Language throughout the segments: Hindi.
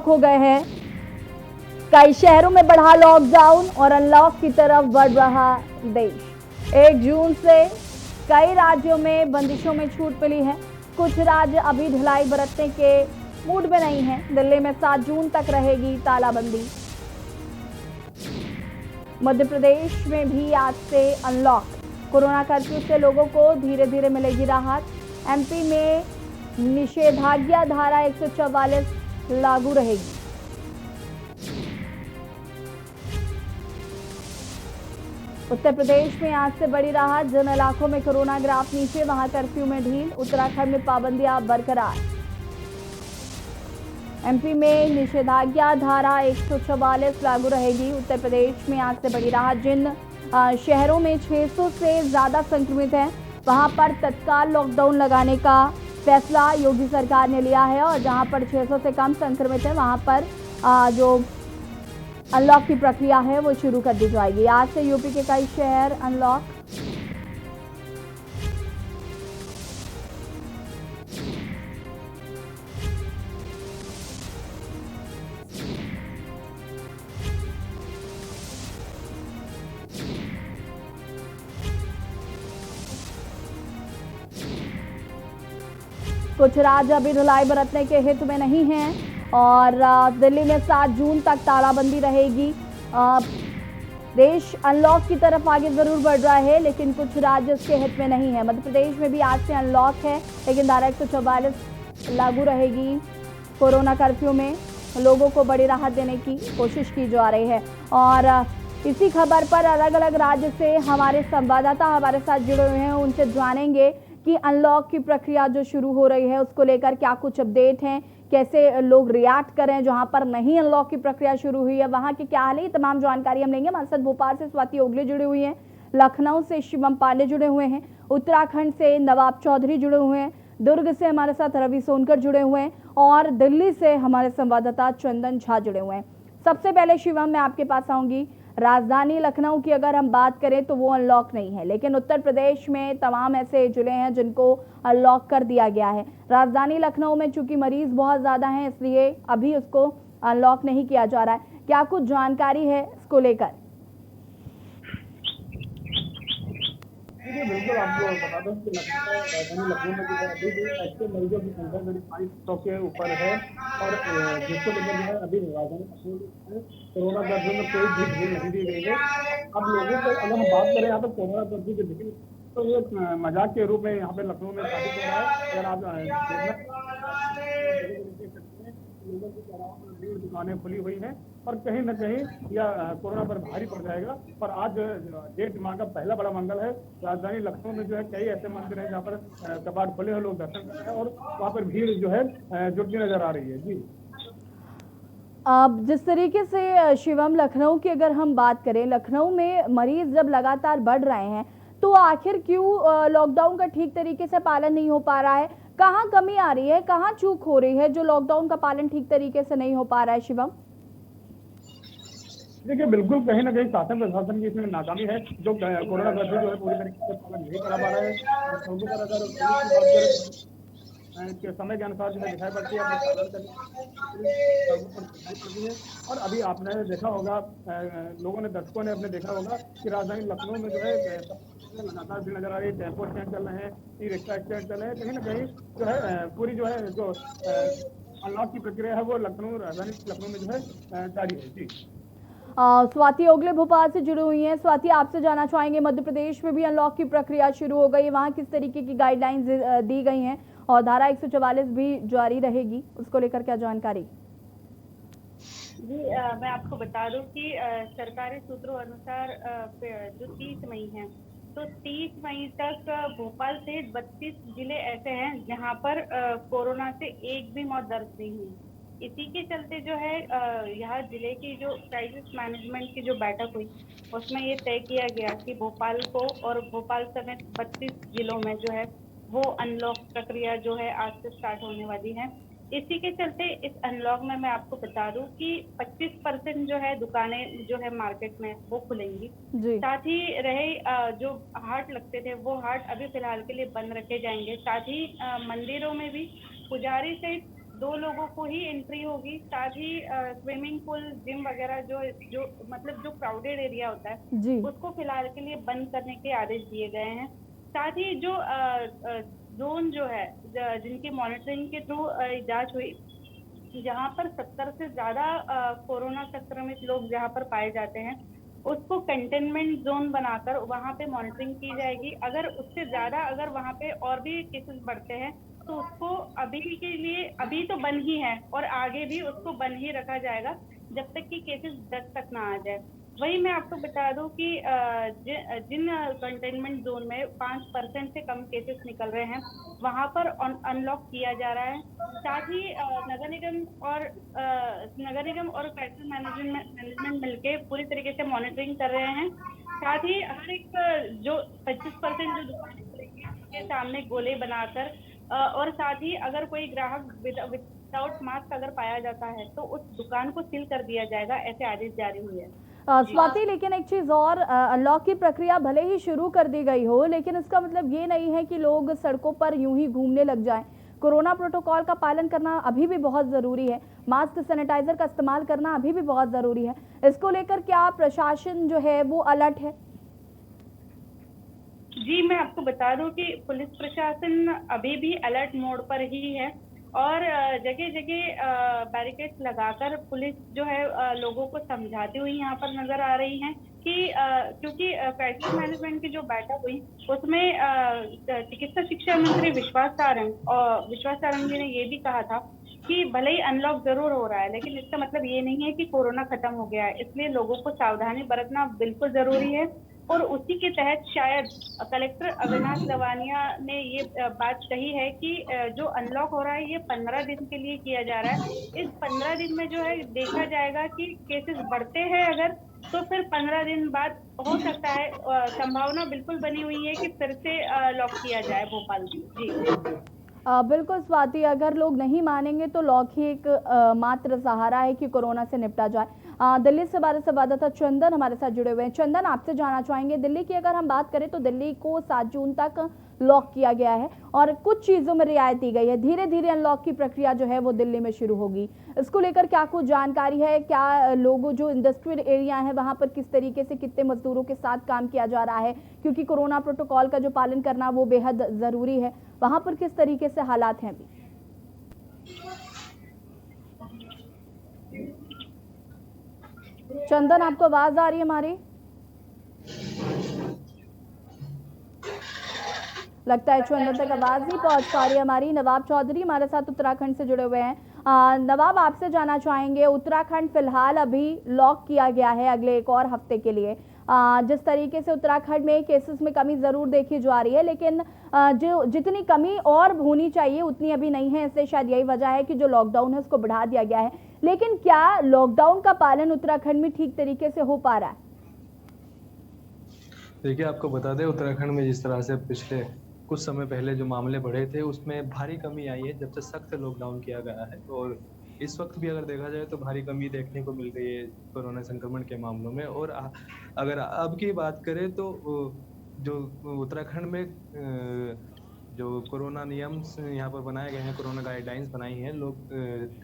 हो गए हैं। कई शहरों में बढ़ा लॉकडाउन और अनलॉक की तरफ बढ़ रहा देश। 1 जून से कई राज्यों में बंदिशों में छूट मिली है। कुछ राज्य अभी ढिलाई बरतने के मूड में नहीं है। दिल्ली में 7 जून तक रहेगी तालाबंदी। मध्य प्रदेश में भी आज से अनलॉक। कोरोना कर्फ्यू से लोगों को धीरे धीरे मिलेगी राहत। एमपी में निषेधाज्ञा धारा 144 लागू रहेगी। उत्तर प्रदेश में आज से बड़ी राहत। जिन इलाकों में कोरोना ग्राफ नीचे, वहां कर्फ्यू में ढील। उत्तराखंड में पाबंदियां बरकरार। एमपी में निषेधाज्ञा धारा 144 लागू रहेगी। उत्तर प्रदेश में आज से बड़ी राहत। जिन शहरों में 600 से ज्यादा संक्रमित हैं, वहां पर तत्काल लॉकडाउन लगाने का फैसला योगी सरकार ने लिया है और जहां पर 600 से कम संक्रमित हैं, वहां पर जो अनलॉक की प्रक्रिया है वो शुरू कर दी जाएगी। आज से यूपी के कई शहर अनलॉक। कुछ राज्य अभी ढिलाई बरतने के हित में नहीं हैं और दिल्ली में 7 जून तक तालाबंदी रहेगी। देश अनलॉक की तरफ आगे जरूर बढ़ रहा है, लेकिन कुछ राज्य इसके हित में नहीं है। मध्य प्रदेश में भी आज से अनलॉक है, लेकिन धारा 144 लागू रहेगी। कोरोना कर्फ्यू में लोगों को बड़ी राहत देने की कोशिश की जा रही है और इसी खबर पर अलग अलग राज्य से हमारे संवाददाता हमारे साथ जुड़े हुए हैं। उनसे जानेंगे कि अनलॉक की प्रक्रिया जो शुरू हो रही है उसको लेकर क्या कुछ अपडेट हैं, कैसे लोग रिएक्ट करें। जहां पर नहीं अनलॉक की प्रक्रिया शुरू हुई है वहां की क्या हाल है, तमाम जानकारी हम लेंगे। हमारे साथ भोपाल से स्वाति ओगले जुड़ी हुई हैं, लखनऊ से शिवम पांडे जुड़े हुए हैं, उत्तराखंड से नवाब चौधरी जुड़े हुए हैं, दुर्ग से हमारे साथ रवि सोनकर जुड़े हुए हैं और दिल्ली से हमारे संवाददाता चंदन झा जुड़े हुए हैं। सबसे पहले शिवम, मैं आपके पास आऊंगी। राजधानी लखनऊ की अगर हम बात करें तो वो अनलॉक नहीं है, लेकिन उत्तर प्रदेश में तमाम ऐसे जिले हैं जिनको अनलॉक कर दिया गया है। राजधानी लखनऊ में चूंकि मरीज बहुत ज्यादा हैं, इसलिए अभी उसको अनलॉक नहीं किया जा रहा है। क्या कुछ जानकारी है इसको लेकर? देखिए, बिल्कुल आपको बता दूं कि राजधानी लखनऊ में जो है अभी भी एक्टिव मरीजों की संख्या 500 के ऊपर है और जिसको लेकर जो है अभी राजधानी लखनऊ में कोरोना कर्फ्यू में कोई भी ढील नहीं दी गई है। अब लोगों को अगर हम बात करें यहाँ पे कोरोना कर्फ्यू की ढील, तो ये मजाक के रूप में यहाँ पे लखनऊ में साबित हो रहा है। अगर आप देखना लोगों की चौराहों पर भीड़, दुकानें खुली हुई हैं और कहीं न कहीं यह कोरोना पर भारी पड़ जाएगा। और आज डेढ़ माह का पहला बड़ा मंगल है। राजधानी लखनऊ में जो है कई ऐसे मंदिर हैं जहाँ पर कपाट खुले हैं, लोग दर्शन कर रहे हैं और वहाँ पर भीड़ जो है जुटती नजर आ रही है। जी, अब जिस तरीके से शिवम, लखनऊ की अगर हम बात करें, लखनऊ में मरीज जब लगातार बढ़ रहे हैं तो आखिर क्यों लॉकडाउन का ठीक तरीके से पालन नहीं हो पा रहा है? कहाँ कमी आ रही है, कहाँ चूक हो रही है जो लॉकडाउन का पालन ठीक तरीके से नहीं हो पा रहा है शिवम? देखिए, बिल्कुल कहीं न कहीं शासन प्रशासन की इसमें नाकामी है, जो कोरोना कर्फ्यू जो है पूरी तरीके से पालन नहीं करा पा रहे हैं। लोगों पर अगर पुलिस की बात करें तो के समय के अनुसार जो है दिखाई पड़ती है, अपने पालन करने लोगों पर दिखाई पड़ती है। और अभी आपने देखा होगा, लोगों ने, दर्शकों ने अपने देखा होगा कि राजधानी लखनऊ में जो है लगातार भीड़ नजर आ रही है। टेम्पो स्टैंड चल रहे हैं, ई रिक्शा स्टैंड चल रहे हैं। कहीं ना कहीं जो है पूरी जो है जो अनलॉक की प्रक्रिया है वो राजधानी लखनऊ में जो है जारी है। जी, स्वाति ओगले भोपाल से जुड़ी हुई हैं। स्वाति, आपसे जानना चाहेंगे, मध्य प्रदेश में भी अनलॉक की प्रक्रिया शुरू हो गई है, वहां किस तरीके की गाइडलाइंस दी गई हैं और धारा 144 भी जारी रहेगी, उसको लेकर क्या जानकारी? जी, मैं आपको बता दूं कि सरकारी सूत्रों अनुसार जो 30 मई है, तो 30 मई तक भोपाल सहित 32 जिले ऐसे हैं जहां पर कोरोना से एक भी मौत दर्ज नहीं हुई। इसी के चलते जो है यहाँ जिले की जो क्राइसिस मैनेजमेंट की जो बैठक हुई, उसमें ये तय किया गया कि भोपाल को और भोपाल समेत 32 जिलों में जो है वो अनलॉक प्रक्रिया जो है आज से स्टार्ट होने वाली है। इसी के चलते इस अनलॉक में मैं आपको बता दूं कि 25% जो है दुकानें जो है मार्केट में वो खुलेंगी। जी, साथ ही रहे जो हाट लगते थे वो हाट अभी फिलहाल के लिए बंद रखे जाएंगे। साथ ही मंदिरों में भी पुजारी सहित 2 लोगों को ही एंट्री होगी। साथ ही स्विमिंग पूल, जिम वगैरह जो जो मतलब जो क्राउडेड एरिया होता है जी। उसको फिलहाल के लिए बंद करने के आदेश दिए गए हैं। साथ ही जो जोन जो है जिनकी मॉनिटरिंग के थ्रू जांच हुई, जहाँ पर 70 से ज्यादा कोरोना संक्रमित लोग जहाँ पर पाए जाते हैं उसको कंटेनमेंट जोन बनाकर वहाँ पे मॉनिटरिंग की जाएगी। अगर उससे ज्यादा अगर वहाँ पे और भी केसेस बढ़ते हैं तो उसको अभी के लिए अभी तो बंद ही है और आगे भी उसको बंद ही रखा जाएगा जब तक कि केसेस 10 तक ना आ जाए। वही मैं आपको बता दूं कि जिन कंटेनमेंट जोन में 5% से कम केसेस निकल रहे हैं वहां पर अनलॉक किया जा रहा है। साथ ही नगर निगम और क्राइसिस मैनेजमेंट मिलके पूरी तरीके से मॉनिटरिंग कर रहे हैं। साथ ही हर एक जो 25% जो दुकानें खुलेंगी उनके सामने गोले बनाकर और साथ ही अगर कोई ग्राहक विदाउट मास्क अगर पाया जाता है तो उस दुकान को सील कर दिया जाएगा, ऐसे आदेश जारी हुए हैं। स्वाति, लेकिन एक चीज और, अनलॉक की प्रक्रिया भले ही शुरू कर दी गई हो लेकिन इसका मतलब ये नहीं है कि लोग सड़कों पर यूं ही घूमने लग जाएं। कोरोना प्रोटोकॉल का पालन करना अभी भी बहुत जरूरी है। मास्क, सैनिटाइजर का इस्तेमाल करना अभी भी बहुत जरूरी है। इसको लेकर क्या प्रशासन जो है वो अलर्ट है? जी, मैं आपको बता दूं कि पुलिस प्रशासन अभी भी अलर्ट मोड पर ही है और जगह जगह बैरिकेड्स लगाकर पुलिस जो है लोगों को समझाती हुई यहाँ पर नजर आ रही है कि क्योंकि क्राइसिस मैनेजमेंट की जो बैठक हुई उसमें चिकित्सा शिक्षा मंत्री विश्वास सारंग जी ने ये भी कहा था कि भले ही अनलॉक जरूर हो रहा है लेकिन इसका मतलब ये नहीं है कि कोरोना खत्म हो गया है, इसलिए लोगों को सावधानी बरतना बिल्कुल जरूरी है। और उसी के तहत शायद कलेक्टर अविनाश लवानिया ने ये बात कही है कि जो अनलॉक हो रहा है ये 15 दिन के लिए किया जा रहा है। इस 15 दिन में जो है देखा जाएगा कि केसेस बढ़ते हैं अगर तो फिर 15 दिन बाद हो सकता है, संभावना बिल्कुल बनी हुई है कि फिर से लॉक किया जाए भोपाल की। जी बिल्कुल स्वाति, अगर लोग नहीं मानेंगे तो लॉक ही एक मात्र सहारा है कि कोरोना से निपटा जाए। दिल्ली से हमारे संवाददाता चंदन हमारे साथ जुड़े हुए हैं। चंदन, आपसे जानना चाहेंगे, दिल्ली की अगर हम बात करें तो दिल्ली को 7 जून तक लॉक किया गया है और कुछ चीजों में रियायत दी गई है। धीरे धीरे अनलॉक की प्रक्रिया जो है वो दिल्ली में शुरू होगी। इसको लेकर क्या कुछ जानकारी है? क्या लोगों जो इंडस्ट्रियल एरिया है वहां पर किस तरीके से कितने मजदूरों के साथ काम किया जा रहा है, क्योंकि कोरोना प्रोटोकॉल का जो पालन करना वो बेहद जरूरी है, वहां पर किस तरीके से हालात हैं अभी? चंदन, आपको आवाज आ रही है हमारी? लगता है चंदन तक आवाज नहीं पहुंच पा रही हमारी। नवाब चौधरी हमारे साथ उत्तराखंड से जुड़े हुए हैं। नवाब, आपसे जानना चाहेंगे, उत्तराखंड फिलहाल अभी लॉक किया गया है अगले एक और हफ्ते के लिए। जिस तरीके से उत्तराखंड में केसेस में कमी जरूर देखी जा रही है लेकिन जो जितनी कमी और होनी चाहिए उतनी अभी नहीं है, इसलिए शायद यही वजह है कि जो लॉकडाउन है उसको बढ़ा दिया गया है। लेकिन क्या लॉकडाउन का पालन उत्तराखंड में ठीक तरीके से हो पा रहा है? देखिए, आपको बता दें, उत्तराखंड में जिस तरह से पिछले कुछ समय पहले जो मामले बढ़े थे उसमें भारी कमी आई है जब से सख्त लॉकडाउन किया गया है। और इस वक्त भी अगर देखा जाए तो भारी कमी देखने को मिल रही है कोरोना संक्रमण के मामलों में। और अगर अब की बात करें तो जो उत्तराखंड में जो कोरोना नियम यहाँ पर बनाए गए हैं, कोरोना गाइडलाइंस बनाई हैं, लोग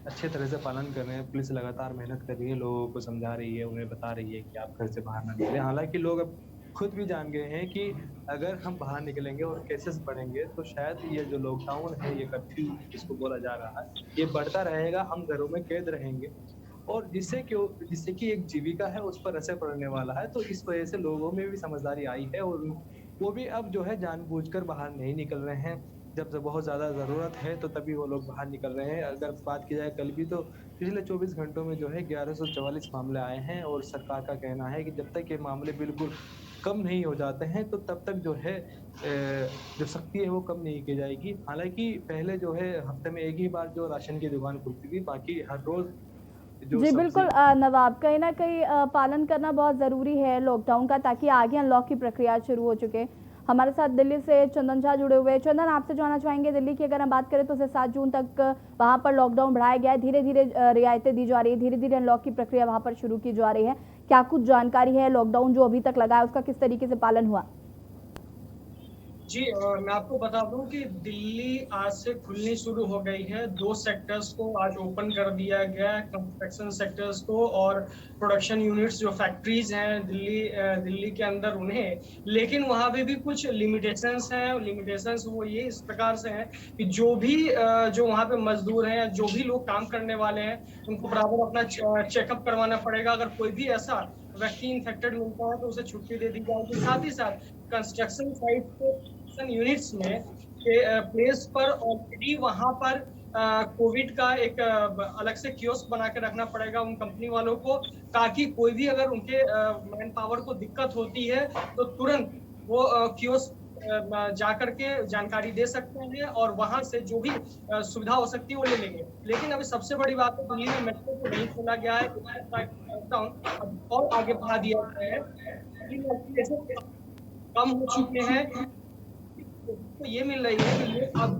अच्छे तरह से पालन कर रहे हैं। पुलिस लगातार मेहनत कर रही है, लोगों को समझा रही है, उन्हें बता रही है कि आप घर से बाहर ना निकलें। हालांकि लोग अब खुद भी जान गए हैं कि अगर हम बाहर निकलेंगे और केसेस बढ़ेंगे तो शायद ये जो लॉकडाउन है, ये कर्फ्यू जिसको बोला जा रहा है, ये बढ़ता रहेगा, हम घरों में कैद रहेंगे और जिससे कि एक जीविका है उस पर असर पड़ने वाला है। तो इस वजह से लोगों में भी समझदारी आई है और वो भी अब जो है जानबूझकर बाहर नहीं निकल रहे हैं। जब बहुत ज़्यादा ज़रूरत है तो तभी वो लोग बाहर निकल रहे हैं। अगर बात की जाए कल भी तो पिछले 24 घंटों में जो है 1144 मामले आए हैं और सरकार का कहना है कि जब तक ये मामले बिल्कुल कम नहीं हो जाते हैं तो तब तक जो है जो सख्ती है वो कम नहीं की जाएगी। हालांकि पहले जो है हफ्ते में एक ही बार जो राशन की दुकान खुलती थी, बाकी हर रोज जी बिल्कुल नवाब, कहीं ना कहीं पालन करना बहुत ज़रूरी है लॉकडाउन का, ताकि आगे अनलॉक की प्रक्रिया शुरू हो चुके। हमारे साथ दिल्ली से चंदन झा जुड़े हुए हैं। चंदन, आपसे जानना चाहेंगे, दिल्ली की अगर हम बात करें तो उसे 7 जून तक वहां पर लॉकडाउन बढ़ाया गया है, धीरे धीरे रियायतें दी जा रही है, धीरे धीरे अनलॉक की प्रक्रिया वहां पर शुरू की जा रही है। क्या कुछ जानकारी है? लॉकडाउन जो अभी तक लगा है उसका किस तरीके से पालन हुआ? जी मैं आपको बता दूं कि दिल्ली आज से खुलनी शुरू हो गई है। 2 सेक्टर्स को आज ओपन कर दिया गया है, कंस्ट्रक्शन सेक्टर्स को और प्रोडक्शन यूनिट्स जो फैक्ट्रीज हैं दिल्ली के अंदर उन्हें। लेकिन वहां पे भी कुछ लिमिटेशंस हैं। लिमिटेशंस वो ये इस प्रकार से हैं कि जो वहां पे मजदूर हैं, जो भी लोग काम करने वाले हैं, उनको बराबर अपना चेकअप करवाना पड़ेगा। अगर कोई भी ऐसा व्यक्ति इन्फेक्टेड मिलता है तो उसे छुट्टी दे दी जाएगी। साथ ही साथ कंस्ट्रक्शन साइट पे यूनिट्स में प्लेस पर ऑलरेडी वहां पर कोविड का एक अलग से कियोस्क बना के रखना पड़ेगा उन कंपनी वालों को, ताकि कोई भी अगर उनके मैन पावर को दिक्कत होती है तो तुरंत वो कियोस्क जा करके जानकारी दे सकते हैं और वहां से जो भी सुविधा हो सकती है वो ले लेंगे। लेकिन अभी सबसे बड़ी बात है, दिल्ली में मेट्रो को नहीं खोला गया है और आगे बढ़ा दिया गया है। कम हो चुके हैं तो ये मिल रही है कि लोग अब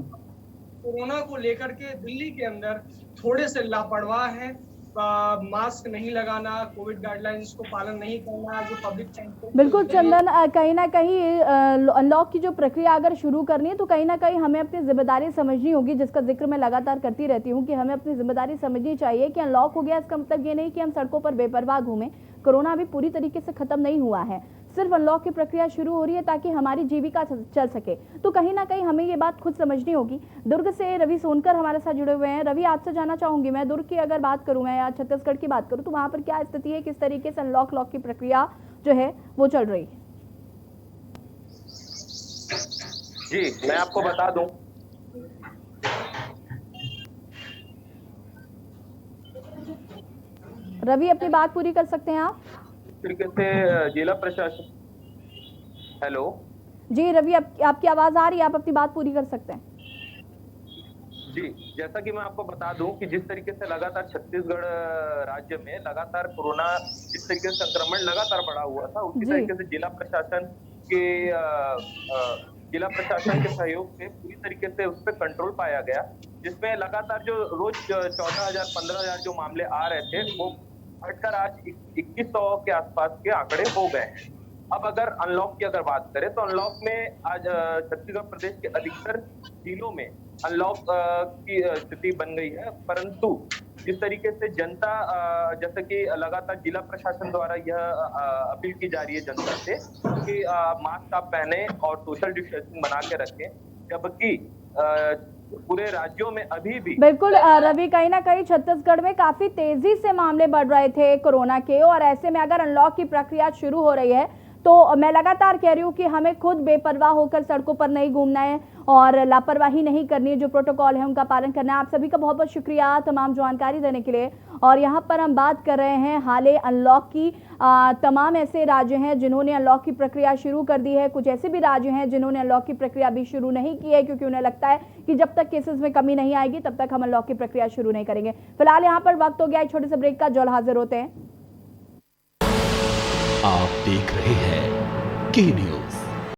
कोरोना को लेकर के दिल्ली के अंदर थोड़े से लापरवाह हैं। मास्क नहीं लगाना, कोविड गाइडलाइंस को पालन नहीं करना, जो पब्लिक ट्रांसपोर्ट। बिल्कुल चंदन, कहीं ना कहीं अनलॉक की जो प्रक्रिया अगर शुरू करनी है तो कहीं ना कहीं हमें अपनी जिम्मेदारी समझनी होगी, जिसका जिक्र मैं लगातार करती रहती हूँ कि हमें अपनी जिम्मेदारी समझनी चाहिए कि अनलॉक हो गया इसका मतलब ये नहीं कि हम सड़कों पर बेपरवाह घूमें। कोरोना अभी पूरी तरीके से खत्म नहीं हुआ है, सिर्फ अनलॉक की प्रक्रिया शुरू हो रही है ताकि हमारी जीविका चल सके। तो कहीं ना कहीं हमें ये बात खुद समझनी होगी। दुर्ग से रवि सोनकर हमारे साथ जुड़े हुए हैं। रवि, आपसे जानना चाहूंगी मैं, दुर्ग की अगर बात करूं मैं या छत्तीसगढ़ की बात करूं तो वहां पर क्या स्थिति है, किस तरीके से अनलॉक की प्रक्रिया जो है वो चल रही है? जी मैं आपको बता दूं, रवि अपनी बात पूरी कर सकते हैं आप? तरीके से जिला प्रशासन। हेलो जी रवि, आपकी आवाज आ रही है, आप अपनी बात पूरी कर सकते हैं। जी, जैसा कि मैं आपको बता दूं कि जिस तरीके से लगातार छत्तीसगढ़ राज्य में लगातार कोरोना जिस तरीके से संक्रमण लगातार बढ़ा हुआ था, उसी तरीके से जिला प्रशासन के सहयोग से पूरी तरीके से उस पर कंट्रोल पाया गया, जिसमें लगातार जो रोज 14,000 15,000 जो मामले आ रहे थे वो घटकर आज 2100 के आसपास के आंकड़े हो गए हैं। अब अगर अनलॉक की अगर बात करें तो अनलॉक में आज छत्तीसगढ़ प्रदेश के अधिकतर जिलों में अनलॉक की स्थिति बन गई है, परंतु जिस तरीके से जनता जैसे कि लगातार जिला प्रशासन द्वारा यह अपील की जा रही है जनता से कि मास्क आप पहने और सोशल डिस्टेंसिंग बना के रखें, जबकि पूरे राज्यों में अभी भी बिल्कुल रवि, कहीं ना कहीं छत्तीसगढ़ में काफी तेजी से मामले बढ़ रहे थे कोरोना के, और ऐसे में अगर अनलॉक की प्रक्रिया शुरू हो रही है तो मैं लगातार कह रही हूँ कि हमें खुद बेपरवाह होकर सड़कों पर नहीं घूमना है और लापरवाही नहीं करनी है, जो प्रोटोकॉल है उनका पालन करना है। आप सभी का बहुत बहुत शुक्रिया तमाम जानकारी देने के लिए। और यहाँ पर हम बात कर रहे हैं हाल ही अनलॉक की। तमाम ऐसे राज्य हैं जिन्होंने अनलॉक की प्रक्रिया शुरू कर दी है, कुछ ऐसे भी राज्य हैं जिन्होंने अनलॉक की प्रक्रिया अभी शुरू नहीं की है, क्योंकि उन्हें लगता है कि जब तक केसेस में कमी नहीं आएगी तब तक हम अनलॉक की प्रक्रिया शुरू नहीं करेंगे। फिलहाल यहाँ पर वक्त हो गया एक छोटे से ब्रेक का, जल्द हाजिर होते हैं। आप देख रहे हैं के न्यूज।